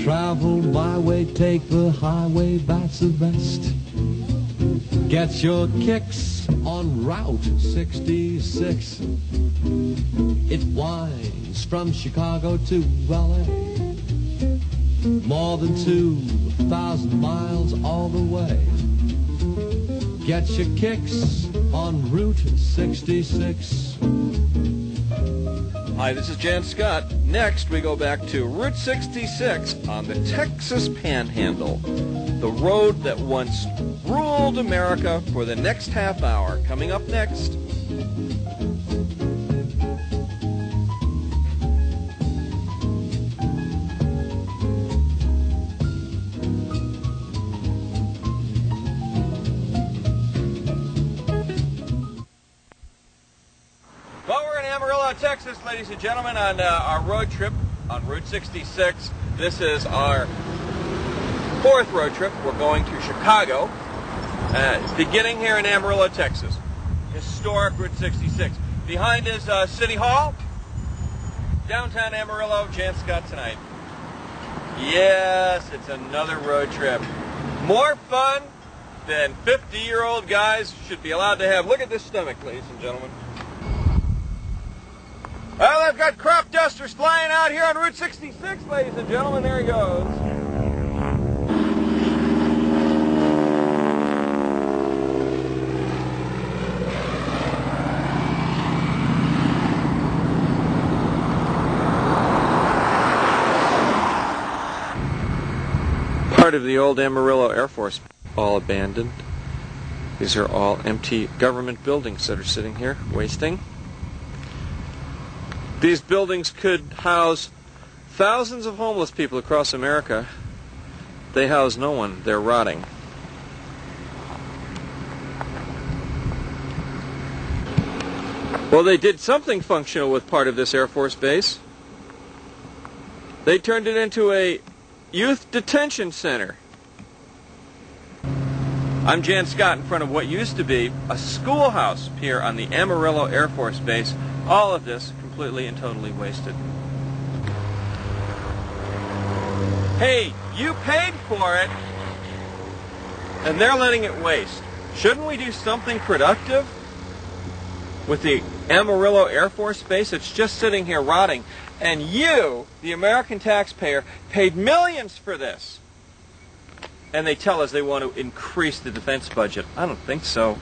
travel my way, take the highway, that's the best. Get your kicks on Route 66. It winds from Chicago to LA. More than 2,000 miles all the way. Get your kicks on Route 66. Hi, this is Jan Scott. Next, we go back to Route 66 on the Texas Panhandle, the road that once ruled America for the next half hour. Coming up next. Well, we're in Amarillo, Texas, ladies and gentlemen, on our road trip on Route 66. This is our fourth road trip. We're going to Chicago, beginning here in Amarillo, Texas. Historic Route 66. Behind is City Hall, downtown Amarillo. Jan Scott tonight. Yes, it's another road trip. More fun than 50-year-old guys should be allowed to have. Look at this stomach, ladies and gentlemen. Well, I've got crop dusters flying out here on Route 66, ladies and gentlemen. There he goes. Part of the old Amarillo Air Force, all abandoned. These are all empty government buildings that are sitting here, wasting. These buildings could house thousands of homeless people across America. They house no one. They're rotting. Well, they did something functional with part of this Air Force base. They turned it into a youth detention center. I'm Jan Scott in front of what used to be a schoolhouse here on the Amarillo Air Force Base. All of this completely and totally wasted. Hey, you paid for it, and they're letting it waste. Shouldn't we do something productive with the Amarillo Air Force Base? It's just sitting here rotting, and you, the American taxpayer, paid millions for this. And they tell us they want to increase the defense budget. I don't think so.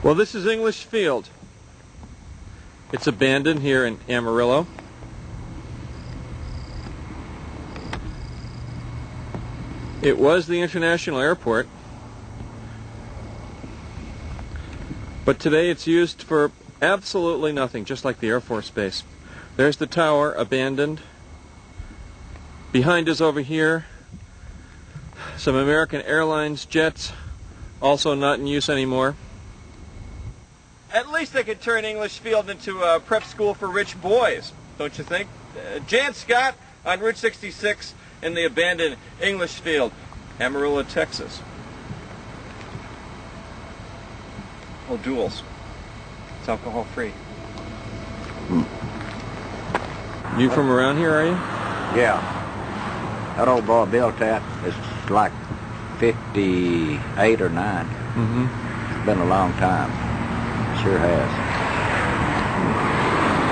Well, this is English Field. It's abandoned here in Amarillo. It was the international airport, but today it's used for absolutely nothing, just like the Air Force Base. There's the tower, abandoned. Behind us over here, some American Airlines jets, also not in use anymore. At least they could turn English Field into a prep school for rich boys, don't you think? Jan Scott on Route 66 in the abandoned English Field, Amarillo, Texas. Oh, duels. It's alcohol free. You from around here, are you? Yeah. That old boy built that. It's like 58 or 9. Mm-hmm. It's been a long time. Sure has.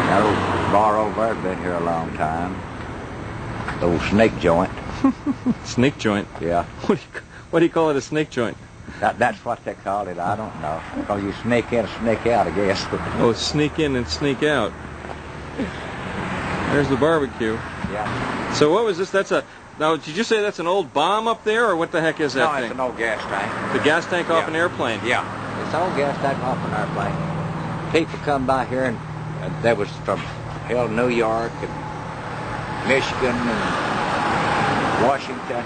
That old bar over there's been here a long time. The old snake joint. Snake joint? Yeah. What do you call it, a snake joint? That's what they call it. I don't know. Because you snake in and snake out, I guess. Oh, sneak in and sneak out. There's the barbecue. Yeah. So what was this? Now, did you say that's an old bomb up there, or what the heck is that No, thing? it's an old gas tank. The gas tank off an airplane? Yeah. It's an old gas tank off an airplane. People come by here, and that was from New York and Michigan and Washington.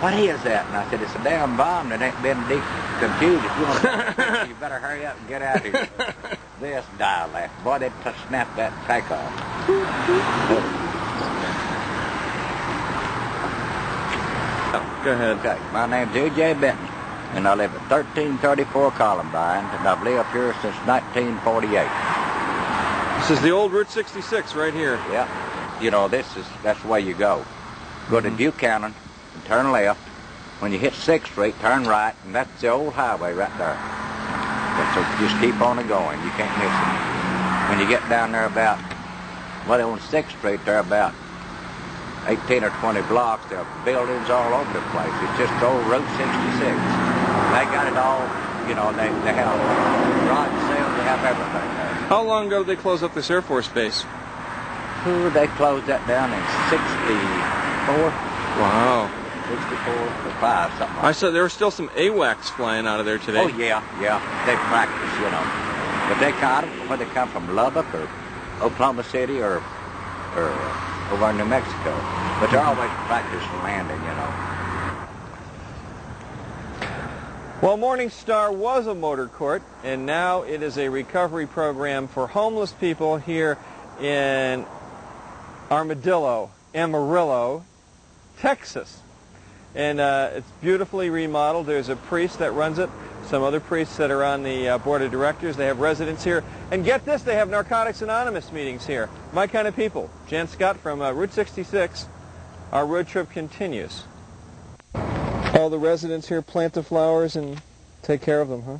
What is that? And I said, it's a damn bomb that ain't been decomputed. If you want to, you better hurry up and get out of here. This dialect. Boy, they snap that tank off. Go ahead. Okay, my name's E.J. Benton, and I live at 1334 Columbine, and I've lived here since 1948. This is the old Route 66 right here. Yeah. you know, that's the way you go. Go to Buchanan and turn left. When you hit 6th Street, turn right, and that's the old highway right there. So just keep on it going. You can't miss it. When you get down there about, well, on 6th Street, there about 18 or 20 blocks, there are buildings all over the place. It's just old Route 66. They got it all, you know, they have garage sales, they have everything there. How long ago did they close up this Air Force base? They closed that down in 64. Wow. 64 or 5, something like that. I saw there were still some AWACS flying out of there today. Oh, yeah. They practice, you know. But they I don't know where they come from, Lubbock or Oklahoma City or over in New Mexico. But they're always practicing landing, you know. Well, Morning Star was a motor court, and now it is a recovery program for homeless people here in Amarillo, Texas. And it's beautifully remodeled. There's a priest that runs it, some other priests that are on the board of directors. They have residents here. And get this, they have Narcotics Anonymous meetings here. My kind of people. Jan Scott from Route 66. Our road trip continues. All the residents here plant the flowers and take care of them, huh?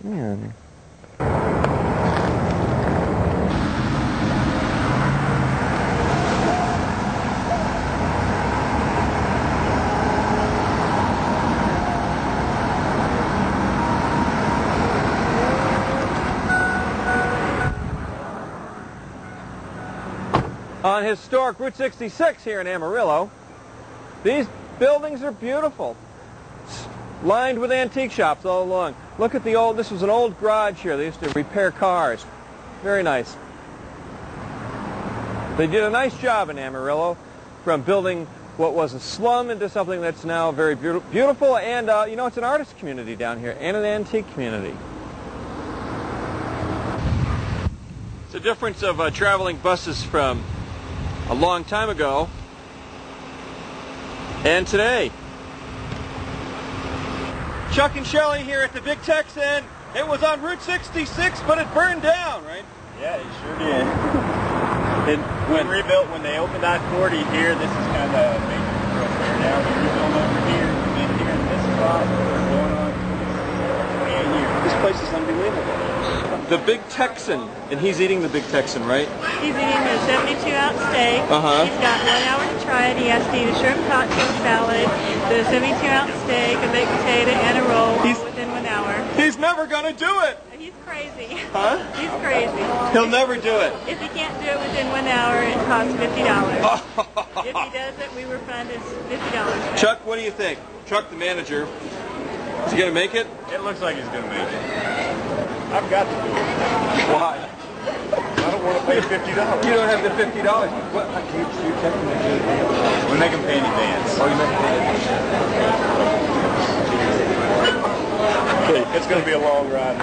Man. On historic Route 66 here in Amarillo, these buildings are beautiful, lined with antique shops all along. Look at this was an old garage here. They used to repair cars. Very nice. They did a nice job in Amarillo from building what was a slum into something that's now very beautiful, and you know, it's an artist community down here and an antique community. It's a difference of traveling buses from a long time ago and today. Chuck and Shelley here at the Big Texan. It was on Route 66, but it burned down, right? Yeah, it sure did. When rebuilt, when they opened I-40 here, this is kind of a major thoroughfare now. We rebuilt over here, and then here in this spot, we're going on 28 years. This place is unbelievable. The Big Texan, and he's eating the Big Texan, right? He's eating the 72-ounce steak. He's got 1 hour to try it. He has to eat a shrimp cocktail salad, the 72-ounce steak, a baked potato, and a roll all within 1 hour. He's never going to do it! He's crazy. Huh? He's crazy. He'll never do it. If he can't do it within 1 hour, it costs $50. If he does it, we refund his $50 back. Chuck, what do you think? Chuck, the manager, is he going to make it? It looks like he's going to make it. I've got to do it. Why? I don't want to pay $50. You don't have the $50. What? You checking the We make them pay in advance. Oh, you make them pay in advance. It's going to be a long ride.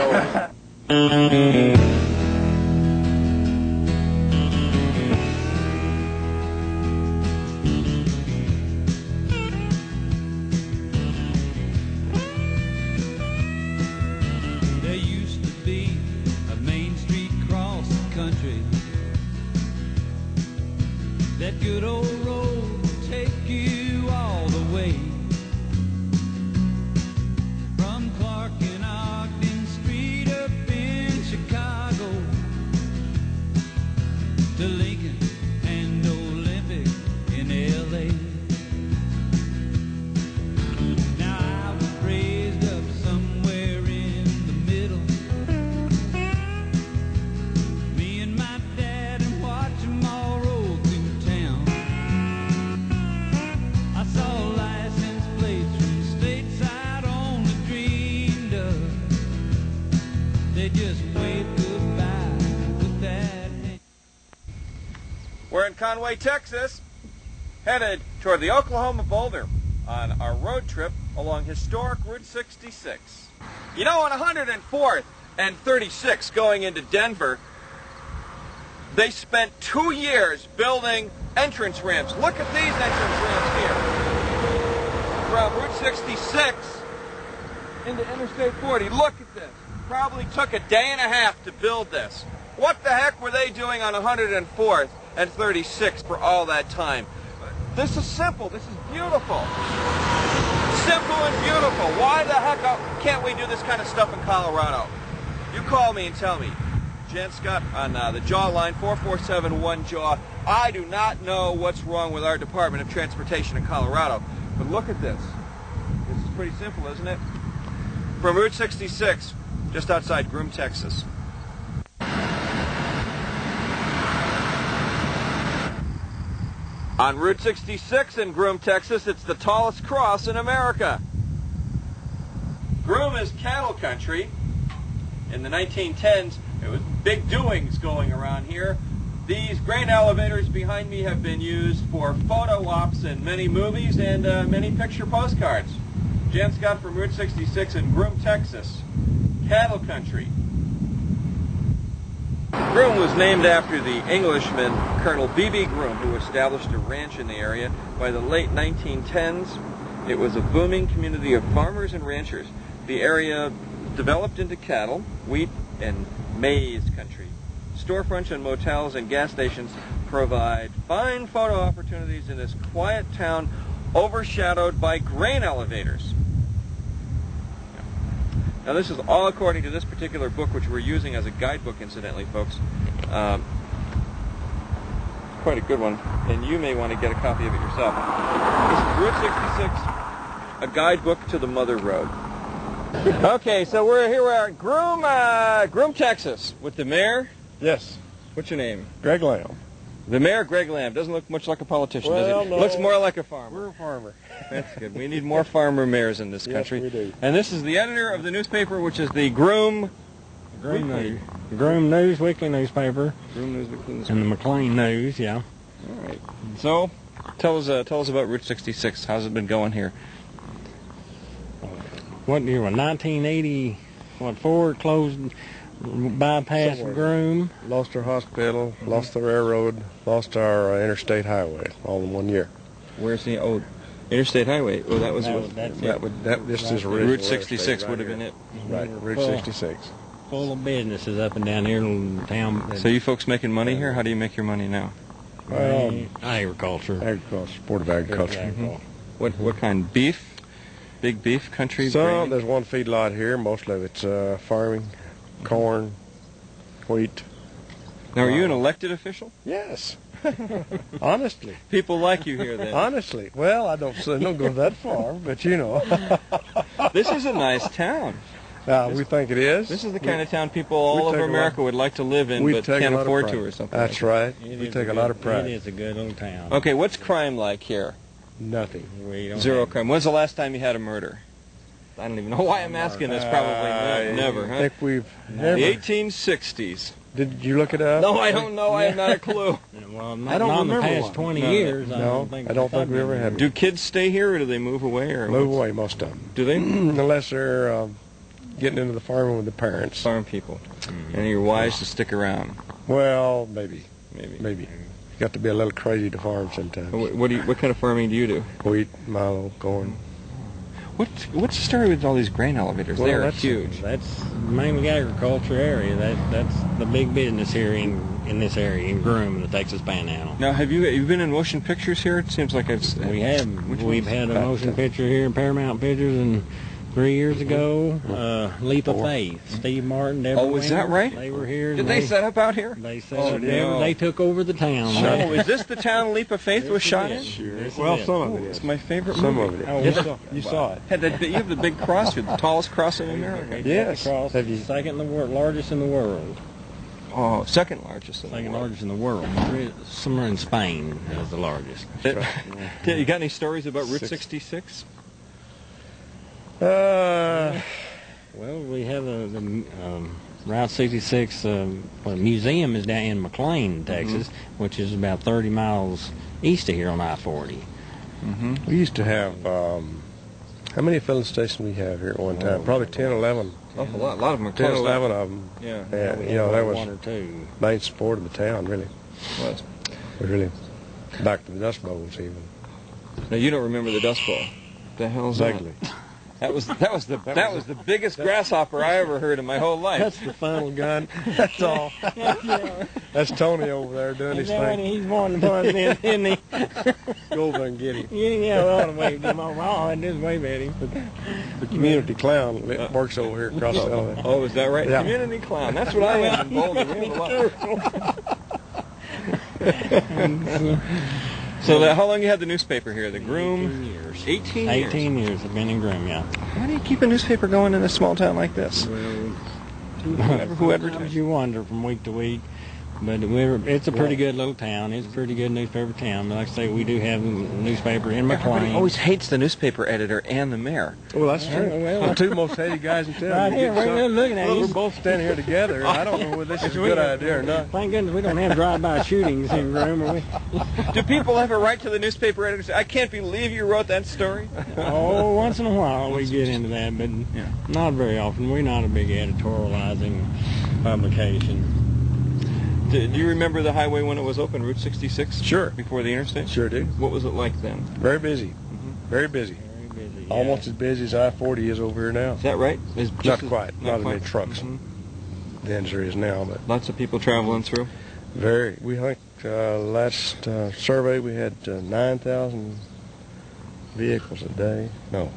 There used to be a main street across the country. That good old road would take you all the way. From Clark and Ogden Street up in Chicago to Lincoln and Olympic in L.A. Now I was raised up somewhere in the middle. Me and my dad and watch them all roll through town. I saw license plates from stateside only dreamed of. They just waved goodbye with that hand. We're in Conway, Texas, headed toward the Oklahoma Boulder on our road trip along historic Route 66. You know, on 104th and 36 going into Denver, they spent 2 years building entrance ramps. Look at these entrance ramps here. From Route 66 into Interstate 40. Look at this. Probably took a day and a half to build this. What the heck were they doing on 104th and 36 for all that time. This is simple. This is beautiful. Simple and beautiful. Why the heck can't we do this kind of stuff in Colorado? You call me and tell me. Jan Scott on the Jaw line, 447-1-JAW. I do not know what's wrong with our Department of Transportation in Colorado, but look at this. This is pretty simple, isn't it? From Route 66, just outside Groom, Texas. On Route 66 in Groom, Texas, it's the tallest cross in America. Groom is cattle country. In the 1910s, there was big doings going around here. These grain elevators behind me have been used for photo ops in many movies and many picture postcards. Jan Scott from Route 66 in Groom, Texas. Cattle country. Groom was named after the Englishman Colonel B.B. Groom, who established a ranch in the area. By the late 1910s, it was a booming community of farmers and ranchers. The area developed into cattle, wheat, and maize country. Storefronts and motels and gas stations provide fine photo opportunities in this quiet town overshadowed by grain elevators. Now this is all according to this particular book, which we're using as a guidebook, incidentally, folks. Quite a good one, and you may want to get a copy of it yourself. This is Route 66, a guidebook to the Mother Road. Okay, so we are at Groom, Texas, with the mayor. Yes. What's your name? Greg Lamb. The mayor, Greg Lamb, doesn't look much like a politician, Well, does he? no. Looks more like a farmer. We're a farmer. That's good. We need more farmer mayors in this country. Yes, we do. And this is the editor of the newspaper, which is the Groom News. Groom News, weekly newspaper. Groom News Weekly And the McLean News, yeah. All right. So, tell us about Route 66. How's it been going here? What year was 1984 closed, bypassed Groom. Lost our hospital, lost the railroad, lost our interstate highway, all in 1 year. Where's the interstate highway? Oh, that was This is Route 66 would have been it. Right, Route 66. Full of businesses up and down here in town. So you folks making money here? How do you make your money now? Agriculture. Agriculture, support of agriculture. Mm-hmm. What kind? Beef? Big beef country? There's one feedlot here. Most of it's farming, corn, wheat. Now, are you an elected official? Yes. Honestly. People like you here then. Honestly. Well, I don't go that far, but you know. This is a nice town. We think it is. This is the kind of town people all over America would like to live in, but can't afford to or something. That's right. We take a lot of pride. It is a good old town. Okay, what's crime like here? Nothing. Zero crime. When's the last time you had a murder? I don't even know why I'm asking this. Probably never, huh? I think we've never. The 1860s. Did you look it up? No, I don't know. I have not a clue. Well, not in the past 20 years. I don't think we ever had. Do kids stay here, or do they move away? Move away, most of them. Do they? Unless they're getting into the farming with the parents. Farm people. And you're wise to stick around. Well, maybe. You got to be a little crazy to farm sometimes. What kind of farming do you do? Wheat, milo, corn. What's the story with all these grain elevators? Well, They're huge. That's mainly agriculture area. That's the big business here in this area, in Groom, in the Texas Panhandle. Now, have you been in motion pictures here? It seems like we have. We've had a motion picture here in Paramount Pictures, and 3 years ago, Leap of Faith. Steve Martin, Deborah Oh, is that right? They were here. Did they set up out here? They set up. They took over the town. Oh, is this the town Leap of Faith was shot in? Sure. Well, some of it is. It's my favorite Some movie. of it is. You saw it. You have the big cross here, the tallest cross in America. Yes. Second in the world, largest in the world. Oh, second largest in the Second world. largest in the world. Somewhere in Spain is the largest. You got any stories about Route 66? Well, we have the Route 66 museum is down in McLean, Texas, which is about 30 miles east of here on I-40. We used to have, how many filling stations we have here at one time? Probably 10, 11. A lot of them are 10, closed 11 up. of them. Yeah. And, you know, that was one or two. main support of the town, really. Was. Really. Back to the Dust Bowls, even. Now, you don't remember the Dust Bowl. The hell's that? Exactly. That was the biggest grasshopper I ever heard in my whole life. That's the final gun. That's all. That's Tony over there doing his thing. He's wanting to put it in, isn't he? Go over there and get him. Yeah, we ought to wave him over. Oh, and just wave at him. The community clown works over here across the elevator. Oh, is that right? Yeah. Community clown. That's what I am in Boulder. We have a lot. So how long you had the newspaper here? The Groom? 18 years. 18 years. 18 years I've been in Groom, yeah. How do you keep a newspaper going in a small town like this? Well, Who advertised? you wonder from week to week. But it's a pretty good little town. It's a pretty good newspaper town. But like I say, we do have a newspaper in McLean. Everybody always hates the newspaper editor and the mayor. Well, that's true. Well, the two most hated guys in town. Right here, we're looking at you. We're both standing here together. I don't know whether this is a good idea or not. Thank goodness we don't have drive-by shootings in Groom, or we? Do people ever write to the newspaper editor and say, I can't believe you wrote that story? Oh, once in a while we get into that, but not very often. We're not a big editorializing publication. Do you remember the highway when it was open, Route 66? Sure. Before the interstate? Sure do. What was it like then? Very busy. Very busy. Very busy. Yeah. Almost as busy as I-40 is over here now. Is that right? Not quite. Not as many trucks then as there is now, but lots of people traveling through? very. We think last survey we had 9,000 vehicles a day. No.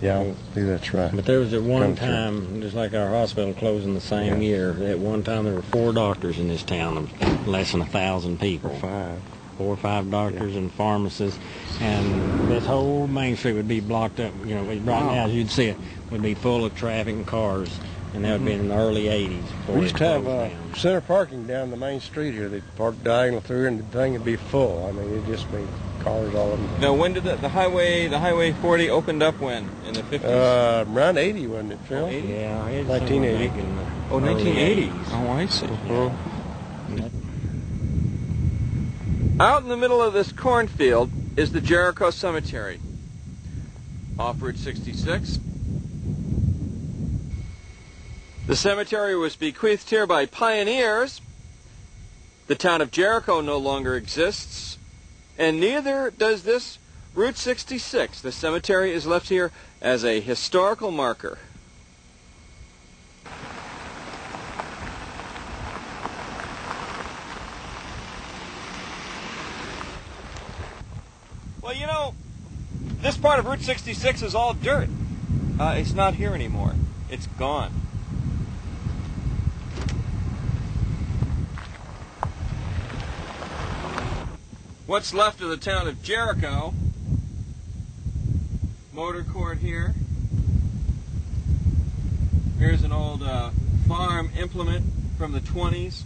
Yeah, I think that's right. But there was at one Come through. time, just like our hospital closing the same year, at one time there were 4 doctors in this town of less than 1,000 people. 4 or 5 doctors and pharmacists, and this whole Main Street would be blocked up. You know, right now, as you'd see it, would be full of traffic and cars, and that would be in the early 80s. We used to have center parking down the main street here. They'd park diagonal through, and the thing would be full. I mean, it'd just be cars all over. Now, when did the highway 40 opened up? When? In the 50s? Around 80, wasn't it, Phil? 80? Yeah, it's 1980. Oh, 1980s. Oh, I see. Out in the middle of this cornfield is the Jericho Cemetery. Off Route 66. The cemetery was bequeathed here by pioneers. The town of Jericho no longer exists, and neither does this Route 66. The cemetery is left here as a historical marker. Well, you know, this part of Route 66 is all dirt. It's not here anymore. It's gone. What's left of the town of Jericho? Motor court here. Here's an old farm implement from the 20s.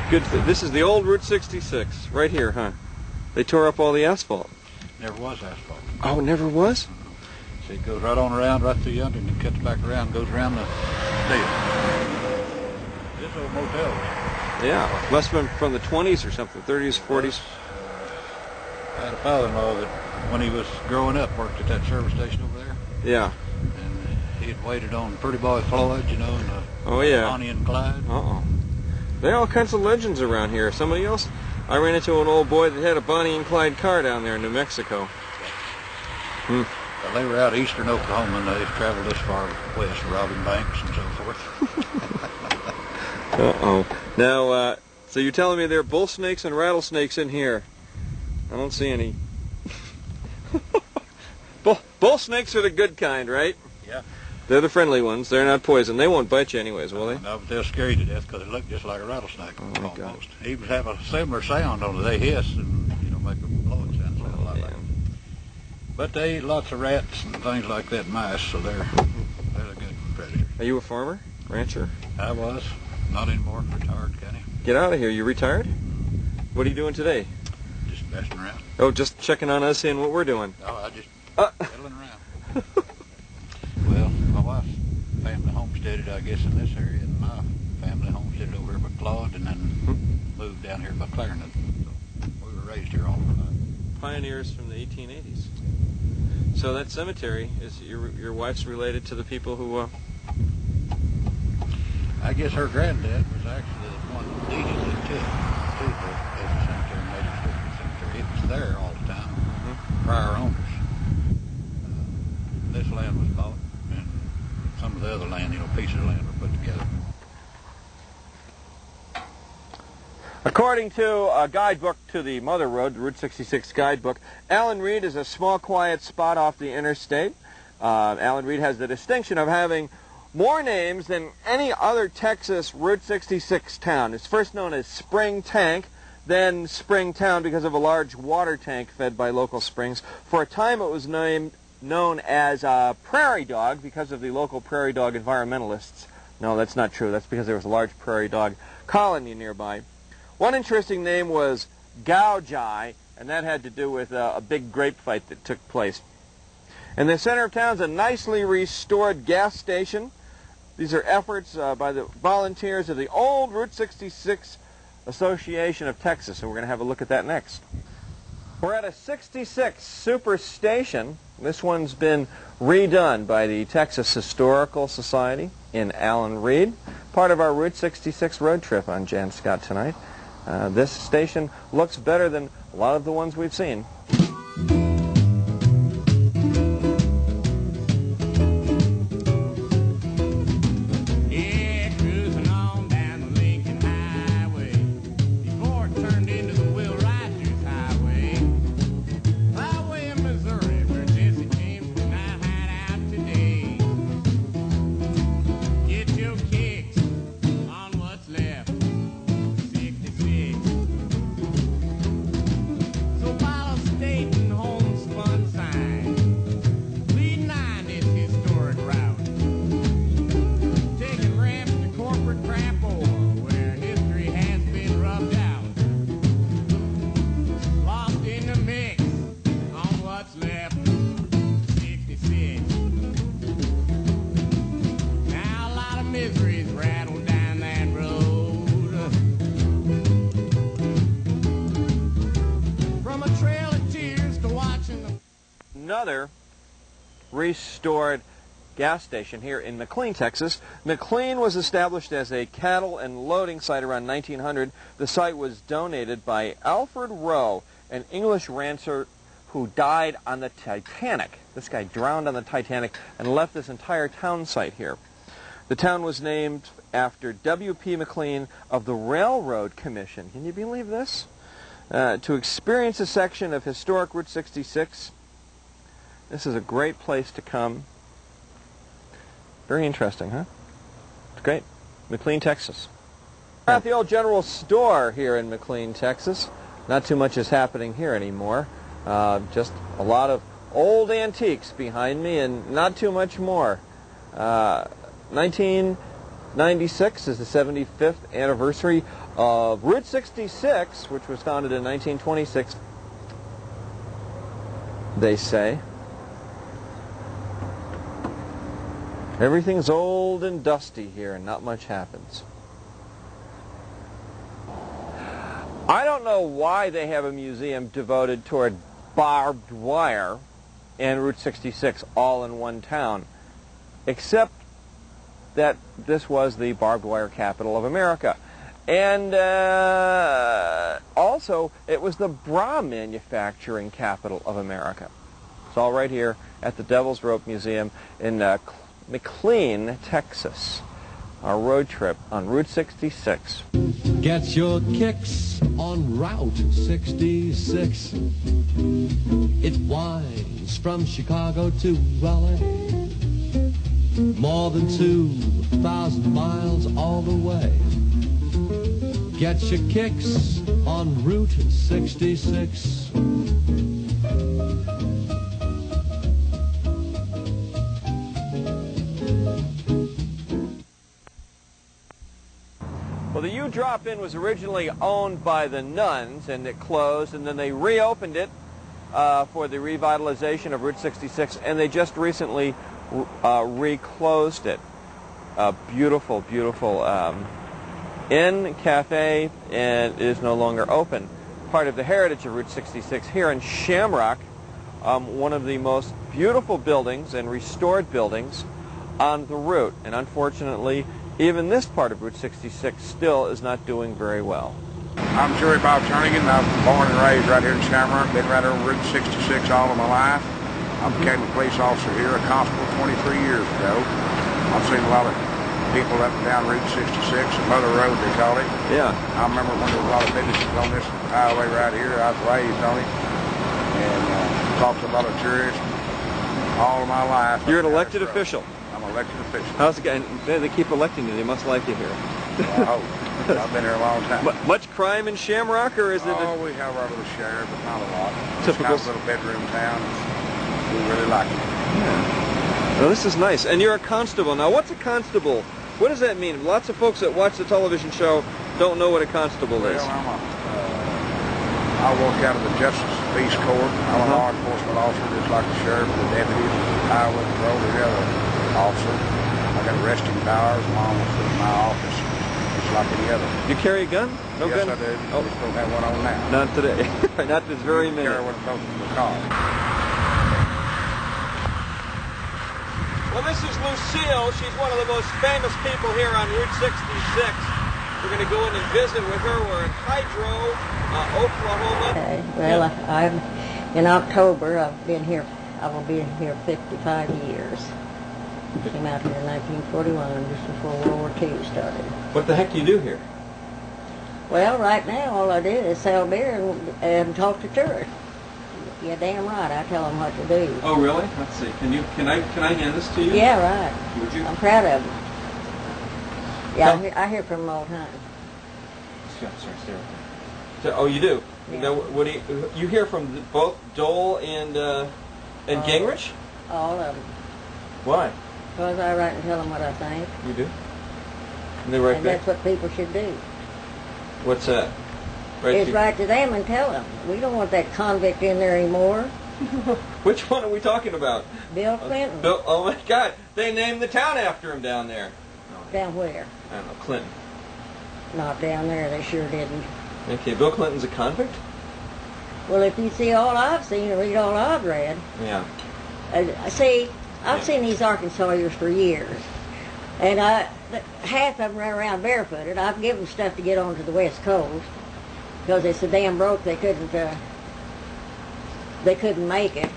Good. This is the old Route 66, right here, huh? They tore up all the asphalt. Never was asphalt. Oh, it never was? See, it goes right on around, right through yonder, and then cuts back around, goes around the deal. This old motel. Yeah, must have been from the 20s or something, 30s, 40s. I had a father-in-law that, when he was growing up, worked at that service station over there. Yeah. And he had waited on Pretty Boy Floyd, you know, and Oh, yeah. Bonnie and Clyde. Uh-oh. There are all kinds of legends around here. Somebody else, I ran into an old boy that had a Bonnie and Clyde car down there in New Mexico. Well, they were out eastern Oklahoma, and they traveled this far west, robbing banks and so forth. Uh-oh. Now, so you're telling me there are bull snakes and rattlesnakes in here? I don't see any. Bull snakes are the good kind, right? Yeah. They're the friendly ones. They're not poison. They won't bite you anyways, will they? No, but they'll scare you to death because they look just like a rattlesnake, Oh, my God. almost. Even have a similar sound on it. They hiss and, you know, make a blowing sound. So a lot like. But they eat lots of rats and things like that, mice, so they're a good predator. Are you a farmer? Rancher? I was. Not anymore. Retired, kind of. Get out of here. You retired? What are you doing today? Just messing around. Oh, just checking on us, seeing what we're doing. No, I just fiddling around. I guess, in this area. And my family homesteaded over here by Claude and then moved down here by Clarendon. So we were raised here all our life. Pioneers from the 1880s. So that cemetery, is your wife's related to the people who... I guess her granddad was actually the one who deeded it to the cemetery, made it a cemetery. It was there all the time, prior owners. This land was bought, and some of the other land, pieces of land were put together. According to a guidebook to the Mother Road, the Route 66 guidebook, Allen Reed is a small, quiet spot off the interstate. Allen Reed has the distinction of having more names than any other Texas Route 66 town. It's first known as Spring Tank, then Spring Town because of a large water tank fed by local springs. For a time it was known as Prairie Dog because of the local prairie dog environmentalists. No, that's not true. That's because there was a large prairie dog colony nearby. One interesting name was Gaujai, and that had to do with a big grape fight that took place. In the center of town is a nicely restored gas station. These are efforts by the volunteers of the old Route 66 Association of Texas, and we're going to have a look at that next. We're at a 66 super station. This one's been redone by the Texas Historical Society in Allen Reed, part of our Route 66 road trip on Jan Scott tonight. This station looks better than a lot of the ones we've seen. Another restored gas station here in McLean, Texas. McLean was established as a cattle and loading site around 1900. The site was donated by Alfred Rowe, an English rancher who died on the Titanic. This guy drowned on the Titanic and left this entire town site here. The town was named after W.P. McLean of the Railroad Commission. Can you believe this? To experience a section of historic Route 66, this is a great place to come. Very interesting, huh? It's great. McLean, Texas. We're at the old general store here in McLean, Texas. Not too much is happening here anymore. Just a lot of old antiques behind me and not too much more. 1996 is the 75th anniversary of Route 66, which was founded in 1926, they say. Everything's old and dusty here and not much happens. I don't know why they have a museum devoted toward barbed wire and Route 66 all in one town, except that this was the barbed wire capital of America. And also, it was the bra manufacturing capital of America. It's all right here at the Devil's Rope Museum in McLean, Texas. Our road trip on Route 66. Get your kicks on Route 66. It winds from Chicago to LA. More than 2,000 miles all the way. Get your kicks on Route 66. Well, the U-Drop-In was originally owned by the nuns, and it closed, and then they reopened it for the revitalization of Route 66, and they just recently reclosed it. a beautiful, beautiful inn, cafe, and it is no longer open. Part of the heritage of Route 66 here in Shamrock, one of the most beautiful buildings and restored buildings on the route. And unfortunately, even this part of Route 66 still is not doing very well. I'm Jerry Bob Jernigan. I was born and raised right here in Shamrock. Been right over Route 66 all of my life. I became a police officer here, a constable 23 years ago. I've seen a lot of people up and down Route 66, Mother Road they call it. Yeah. I remember when there was a lot of businesses on this highway right here. I was raised on it and talked to a lot of tourists all of my life. You're an elected official. I'm an elected official. How's it going? They keep electing you. They must like you here. Well, I hope. I've been here a long time. Much crime in Shamrock, or is it? Oh, we have our little share, but not a lot. Typical. It's kind of a little bedroom town. We really like it. Yeah. Well, this is nice. And you're a constable. Now, what's a constable? What does that mean? Lots of folks that watch the television show don't know what a constable is. Well, I work out of the Justice Peace Court. I'm a law enforcement officer, just like the sheriff, the deputies, the highway patrol, the other officer. I got arresting powers along with my office, just like any other. You carry a gun? No yes, gun? I do. Oh. We still have one on now. Not today. Not this very minute. Carry one close to the car. Well, this is Lucile. She's one of the most famous people here on Route 66. We're going to go in and visit with her. We're in Hydro, Oklahoma. Okay. Well, I'm in October. I've been here. I will be here 55 years. Came out here in 1941, just before World War II started. What the heck do you do here? Well, right now all I do is sell beer and talk to tourists. Yeah, damn right. I tell them what to do. Oh, really? Let's see. Can I hand this to you? Yeah, right. Would you? I'm proud of it. Yeah, I hear from them all the time. Sorry, stay right there. So, oh, you do? Yeah. Now, what do you hear from both Dole and Gingrich? All of them. Why? Because I write and tell them what I think. You do? And they write And back? that's what people should do. What's that? It's write to them and tell them. We don't want that convict in there anymore. Which one are we talking about? Bill Clinton. Bill, oh my God! They named the town after him down there. Down where? I don't know, Clinton. Not down there. They sure didn't. Okay, Bill Clinton's a convict? Well, if you see all I've seen and read all I've read. Yeah. See, I've seen these Arkansasians for years. And half of them ran around barefooted. I've given them stuff to get onto the West Coast. Because they're so damn broke they couldn't make it.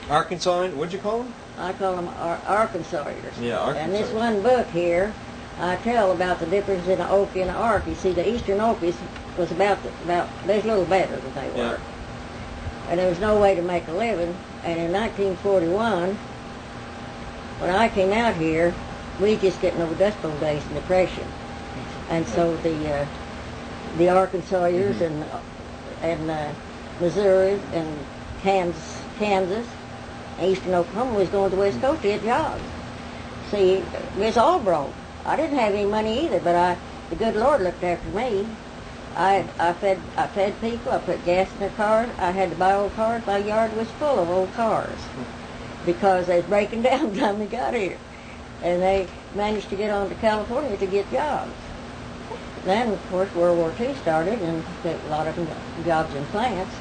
Arkansasian, what'd you call them? I call them Arkansasians. Yeah, Arkansasians. And this one book here, I tell about the difference in an Okie and an Ark. You see, the Eastern Okies was about they're a little better than they were. Yeah. And there was no way to make a living. And in 1941, when I came out here, we just getting over Dust Bowl days and Depression. And so the Arkansasians and Missouri and Kansas, Eastern Oklahoma was going to the West Coast to get jobs. See, we was all broke. I didn't have any money either, but the good Lord looked after me. I fed people. I put gas in their cars. I had to buy old cars. My yard was full of old cars because they was breaking down by the time they got here, and they managed to get on to California to get jobs. Then, of course, World War II started, and a lot of them got jobs in plants.